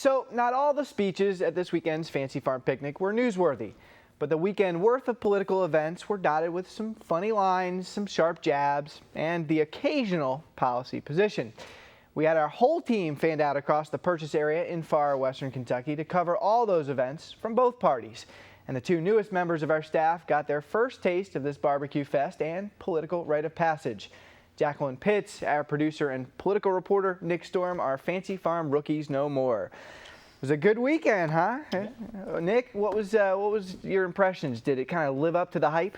So, not all the speeches at this weekend's Fancy Farm picnic were newsworthy, but the weekend worth of political events were dotted with some funny lines, some sharp jabs, and the occasional policy position. We had our whole team fanned out across the Purchase area in far western Kentucky to cover all those events from both parties. And the two newest members of our staff got their first taste of this barbecue fest and political rite of passage. Jacqueline Pitts, our producer, and political reporter Nick Storm are Fancy Farm rookies no more. It was a good weekend, huh? Yeah. Nick, what was your impressions? Did it kind of live up to the hype?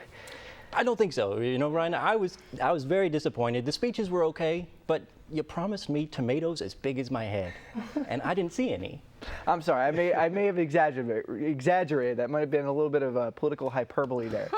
I don't think so. You know, Ryan, I was very disappointed. The speeches were okay, but you promised me tomatoes as big as my head, and I didn't see any. I'm sorry, I may have exaggerated. That might have been a little bit of a political hyperbole there.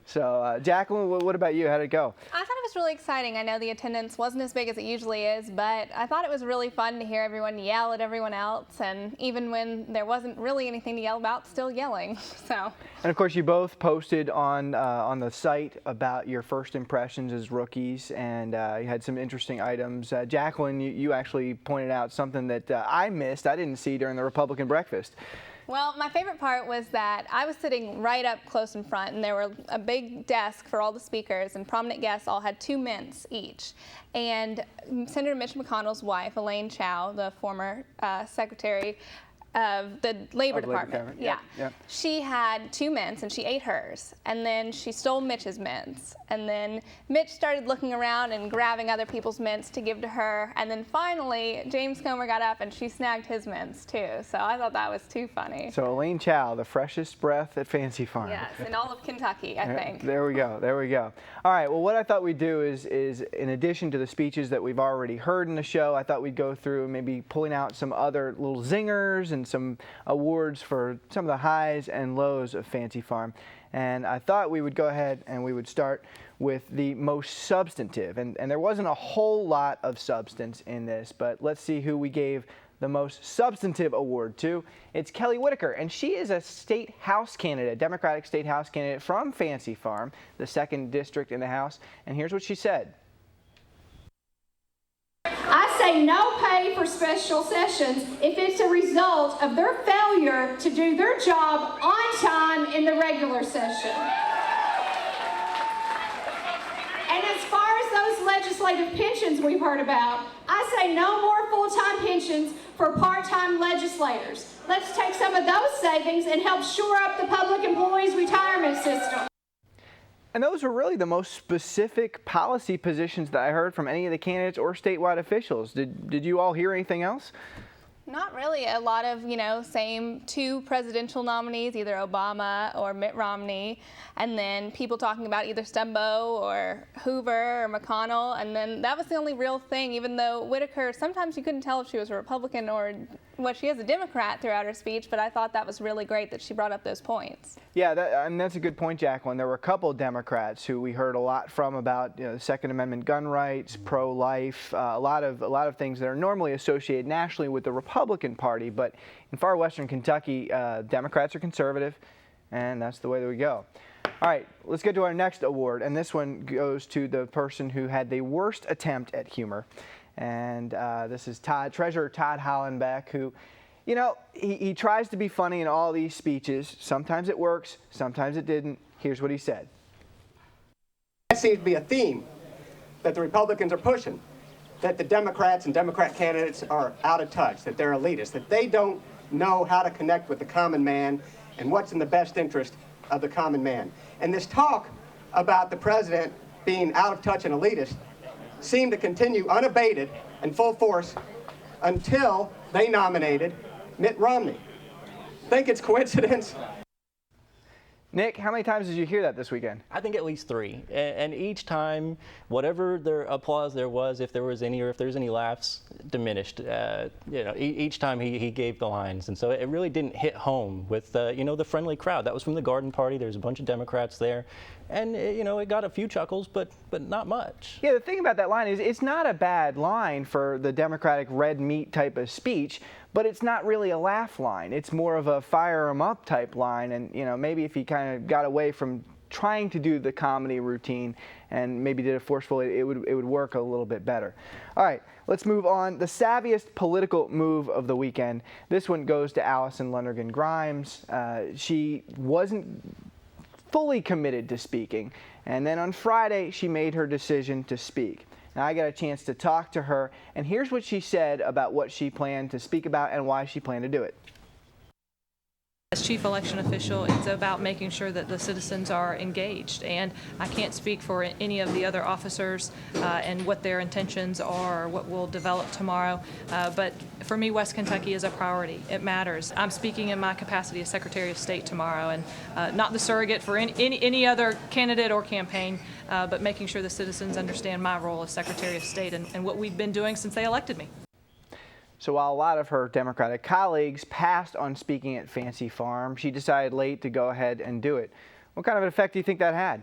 So, Jacqueline, what about you? How did it go? I thought it was really exciting. I know the attendance wasn't as big as it usually is, but I thought it was really fun to hear everyone yell at everyone else, and even when there wasn't really anything to yell about, still yelling. So. And of course, you both posted on the site about your first impressions as rookies, and you had some interesting items. Jacqueline, you actually pointed out something that I missed. I didn't see during the Republican breakfast. Well, my favorite part was that I was sitting right up close in front, and there were a big desk for all the speakers, and prominent guests all had 2 mints each. And Senator Mitch McConnell's wife, Elaine Chao, the former secretary of the Labor Department. Yeah. She had 2 mints and she ate hers, and then she stole Mitch's mints, and then Mitch started looking around and grabbing other people's mints to give to her, and then finally James Comer got up and she snagged his mints too. So I thought that was too funny. So Elaine Chao, the freshest breath at Fancy Farm. Yes, in all of Kentucky, I think. There we go. There we go. All right. Well, what I thought we'd do is in addition to the speeches that we've already heard in the show, I thought we'd go through maybe pulling out some other little zingers and some awards for some of the highs and lows of Fancy Farm. And I thought we would go ahead and we would start with the most substantive. And there wasn't a whole lot of substance in this, but let's see who we gave the most substantive award to. It's Kelly Whitaker, and she is a state house candidate, Democratic state house candidate from Fancy Farm, the 2nd district in the House. And here's what she said. I say no pay for special sessions if it's a result of their failure to do their job on time in the regular session. And as far as those legislative pensions we've heard about, I say no more full-time pensions for part-time legislators. Let's take some of those savings and help shore up the public employees' retirement system. And those were really the most specific policy positions that I heard from any of the candidates or statewide officials. Did you all hear anything else? Not really. A lot of, same 2 presidential nominees, either Obama or Mitt Romney, and then people talking about either Stumbo or Hoover or McConnell, and then that was the only real thing, even though Whitaker, sometimes you couldn't tell if she was a Republican or what she is, a Democrat throughout her speech, but I thought that was really great that she brought up those points. Yeah, that's a good point, Jacqueline. There were a couple of Democrats who we heard a lot from about the Second Amendment gun rights, pro-life, a lot of things that are normally associated nationally with the Republican Party, but in far western Kentucky, Democrats are conservative, and that's the way that we go. All right, let's get to our next award, and this one goes to the person who had the worst attempt at humor. And this is Treasurer Todd Hollenbeck, who, he tries to be funny in all these speeches. Sometimes it works, sometimes it didn't. Here's what he said. That seems to be a theme that the Republicans are pushing, that the Democrats and Democrat candidates are out of touch, that they're elitist, that they don't know how to connect with the common man and what's in the best interest of the common man. And this talk about the president being out of touch and elitist seemed to continue unabated and full force until they nominated Mitt Romney. Think it's coincidence? Nick, how many times did you hear that this weekend? I think at least 3. And each time, whatever their applause there was, if there was any or if there was any laughs, diminished. Each time he gave the lines. And so it really didn't hit home with, the friendly crowd. That was from the Garden Party. There's a bunch of Democrats there. And, it got a few chuckles, but not much. Yeah, the thing about that line is it's not a bad line for the Democratic red meat type of speech, but it's not really a laugh line. It's more of a fire 'em up type line. And, maybe if he kind of got away from trying to do the comedy routine and maybe did it forcefully, it would work a little bit better. All right, let's move on. The savviest political move of the weekend. This one goes to Allison Lundergan Grimes. She wasn't fully committed to speaking, and then on Friday she made her decision to speak. Now I got a chance to talk to her, and here's what she said about what she planned to speak about and why she planned to do it. As chief election official, it's about making sure that the citizens are engaged, and I can't speak for any of the other officers and what their intentions are or what will develop tomorrow, but for me, West Kentucky is a priority. It matters. I'm speaking in my capacity as Secretary of State tomorrow, and not the surrogate for any other candidate or campaign, but making sure the citizens understand my role as Secretary of State and what we've been doing since they elected me. So while a lot of her Democratic colleagues passed on speaking at Fancy Farm, she decided late to go ahead and do it. What kind of an effect do you think that had?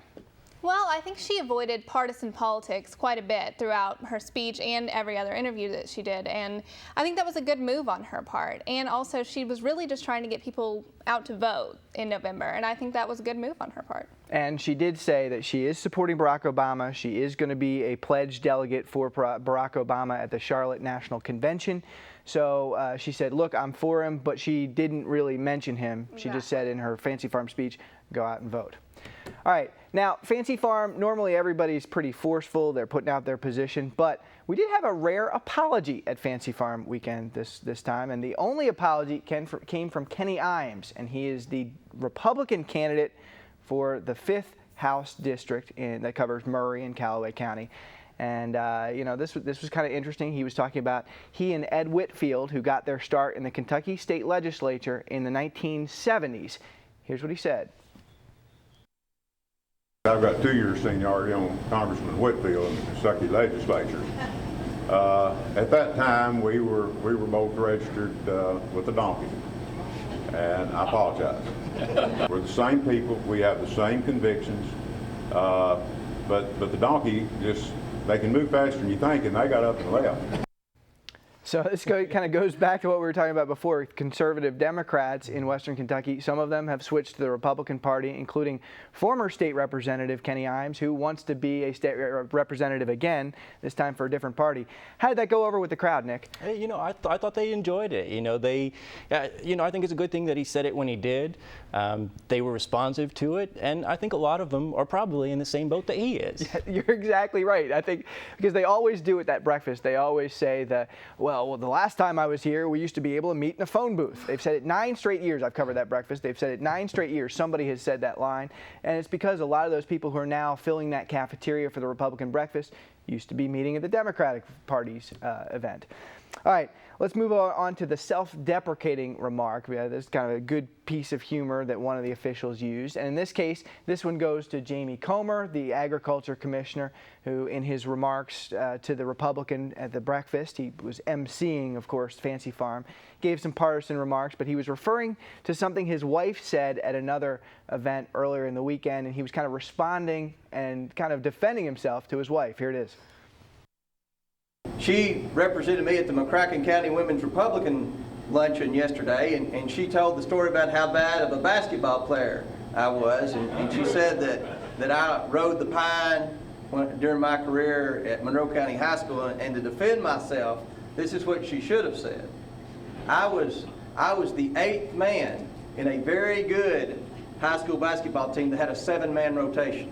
Well, I think she avoided partisan politics quite a bit throughout her speech and every other interview that she did, and I think that was a good move on her part. And also, she was really just trying to get people out to vote in November, and I think that was a good move on her part. And she did say that she is supporting Barack Obama. She is going to be a pledged delegate for Barack Obama at the Charlotte National Convention. So she said, look, I'm for him, but she didn't really mention him. She just said in her Fancy Farm speech, go out and vote. All right, now Fancy Farm, normally everybody's pretty forceful. They're putting out their position, but we did have a rare apology at Fancy Farm weekend this time, and the only apology came from Kenny Imes, and he is the Republican candidate for the 5th House District that covers Murray and Callaway County. And, you know, this was kind of interesting. He was talking about he and Ed Whitfield, who got their start in the Kentucky State Legislature in the 1970s. Here's what he said. I've got 2 years seniority on Congressman Whitfield in the Kentucky Legislature. At that time, we were both registered with the donkey, and I apologize. We're the same people. We have the same convictions, but the donkey they can move faster than you think, and they got up and left. So this kind of goes back to what we were talking about before. Conservative Democrats in Western Kentucky, some of them have switched to the Republican Party, including former state representative Kenny Imes, who wants to be a state representative again, this time for a different party. How did that go over with the crowd, Nick? Hey, you know, I thought they enjoyed it. You know, I think it's a good thing that he said it when he did. They were responsive to it, and I think a lot of them are probably in the same boat that he is. Yeah, you're exactly right. I think because they always do at that breakfast, they always say that, well, the last time I was here, we used to be able to meet in a phone booth. They've said it 9 straight years. I've covered that breakfast. They've said it 9 straight years. Somebody has said that line, and it's because a lot of those people who are now filling that cafeteria for the Republican breakfast used to be meeting at the Democratic Party's event. All right, let's move on to the self-deprecating remark. This is kind of a good piece of humor that one of the officials used. And in this case, this one goes to Jamie Comer, the Agriculture Commissioner, who in his remarks to the Republican at the breakfast, he was emceeing, of course, Fancy Farm, gave some partisan remarks, but he was referring to something his wife said at another event earlier in the weekend, and he was kind of responding and kind of defending himself to his wife. Here it is. She represented me at the McCracken County Women's Republican luncheon yesterday, and she told the story about how bad of a basketball player I was, and she said that I rode the pine during my career at Monroe County High School, and to defend myself, this is what she should have said. I was the 8th man in a very good high school basketball team that had a 7-man rotation.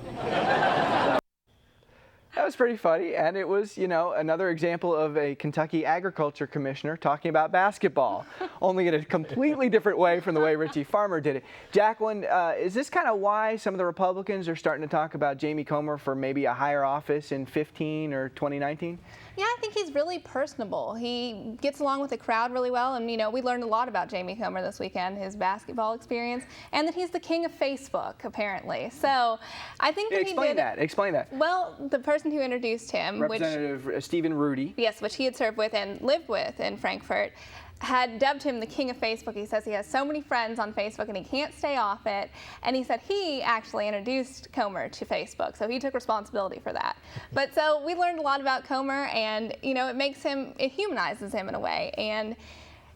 That was pretty funny, and it was, you know, another example of a Kentucky Agriculture Commissioner talking about basketball, only in a completely different way from the way Richie Farmer did it. Jacqueline, is this kind of why some of the Republicans are starting to talk about Jamie Comer for maybe a higher office in 2015 or 2019? Yeah, I think he's really personable. He gets along with the crowd really well, and, you know, we learned a lot about Jamie Comer this weekend, his basketball experience, and that he's the king of Facebook, apparently. So I think that Explain that. Well, the person who introduced him, Representative Stephen Rudy. Yes, which he had served with and lived with in Frankfort, had dubbed him the king of Facebook. He says he has so many friends on Facebook and he can't stay off it. And he said he actually introduced Comer to Facebook, so he took responsibility for that. But so we learned a lot about Comer, and, you know, it humanizes him in a way. And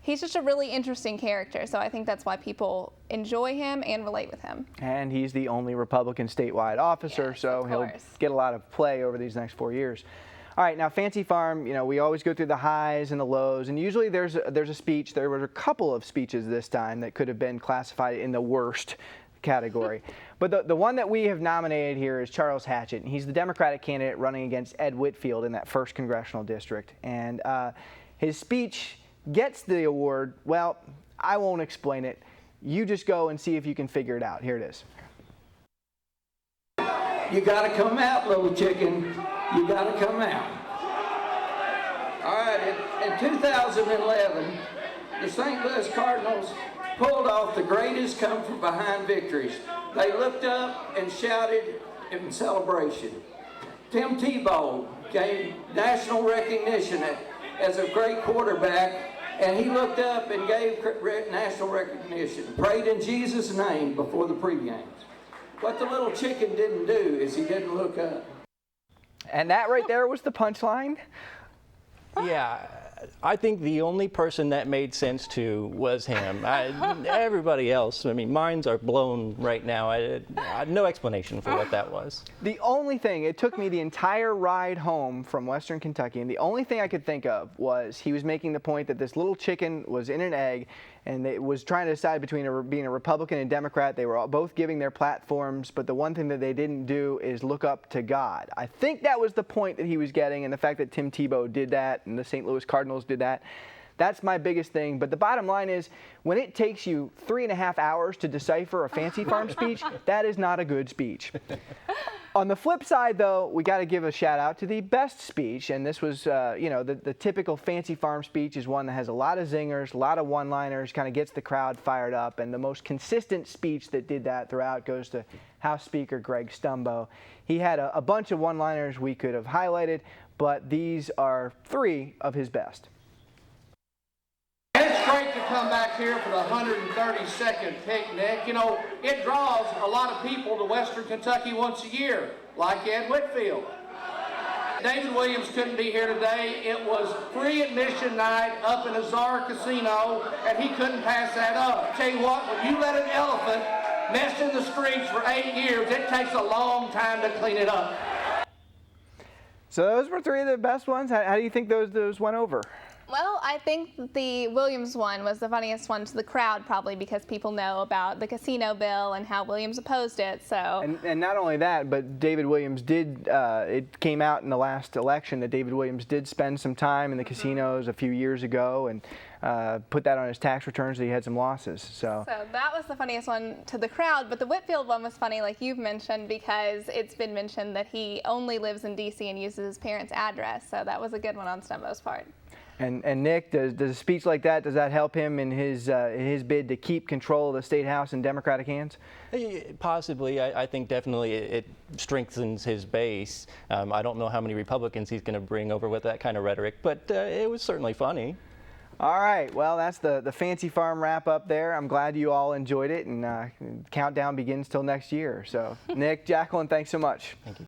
he's just a really interesting character. So I think that's why people enjoy him and relate with him. And he's the only Republican statewide officer, Yes, so of he'll course. get a lot of play over these next 4 years. All right, now Fancy Farm, we always go through the highs and the lows, and usually there's a speech. There were a couple of speeches this time that could have been classified in the worst category. But the one that we have nominated here is Charles Hatchett, and he's the Democratic candidate running against Ed Whitfield in that 1st congressional district. And his speech gets the award. Well, I won't explain it. You just go and see if you can figure it out. Here it is. You gotta come out, little chicken. You gotta come out. All right, in 2011, the St. Louis Cardinals pulled off the greatest come-from-behind victories. They looked up and shouted in celebration. Tim Tebow gained national recognition as a great quarterback, and he looked up and gave national recognition, prayed in Jesus' name before the pregame. What the little chicken didn't do is he didn't look up. And that right there was the punchline. Yeah, I think the only person that made sense to was him. Everybody else, minds are blown right now. I had no explanation for what that was. The only thing, it took me the entire ride home from Western Kentucky, and the only thing I could think of was he was making the point that this little chicken was in an egg, and it was trying to decide between being a Republican and Democrat. They were both giving their platforms, but the one thing that they didn't do is look up to God. I think that was the point that he was getting, and the fact that Tim Tebow did that and the St. Louis Cardinals did that. That's my biggest thing. But the bottom line is, when it takes you 3.5 hours to decipher a Fancy Farm speech, that is not a good speech. On the flip side, though, we got to give a shout out to the best speech, and this was, the typical Fancy Farm speech is one that has a lot of zingers, a lot of one-liners, kind of gets the crowd fired up, and the most consistent speech that did that throughout goes to House Speaker Greg Stumbo. He had a bunch of one-liners we could have highlighted, but these are 3 of his best. It's great to come back here for the 132nd picnic. It draws a lot of people to Western Kentucky once a year, like Ed Whitfield. David Williams couldn't be here today. It was free admission night up in Azar Casino, and he couldn't pass that up. Tell you what, when you let an elephant nest in the streets for 8 years, it takes a long time to clean it up. So those were 3 of the best ones. How do you think those went over? Well, I think the Williams one was the funniest one to the crowd, probably because people know about the casino bill and how Williams opposed it. So. And not only that, but David Williams did. It came out in the last election that David Williams did spend some time in the casinos a few years ago and put that on his tax returns that he had some losses. So that was the funniest one to the crowd. But the Whitfield one was funny, like you've mentioned, because it's been mentioned that he only lives in D.C. and uses his parents' address. So that was a good one on Stumbo's part. And Nick, does a speech like that, does that help him in his bid to keep control of the State House in Democratic hands? Possibly. I think definitely it strengthens his base. I don't know how many Republicans he's going to bring over with that kind of rhetoric, but it was certainly funny. All right, well, that's the Fancy Farm wrap up there. I'm glad you all enjoyed it, and countdown begins till next year. So, Nick, Jacqueline, thanks so much. Thank you.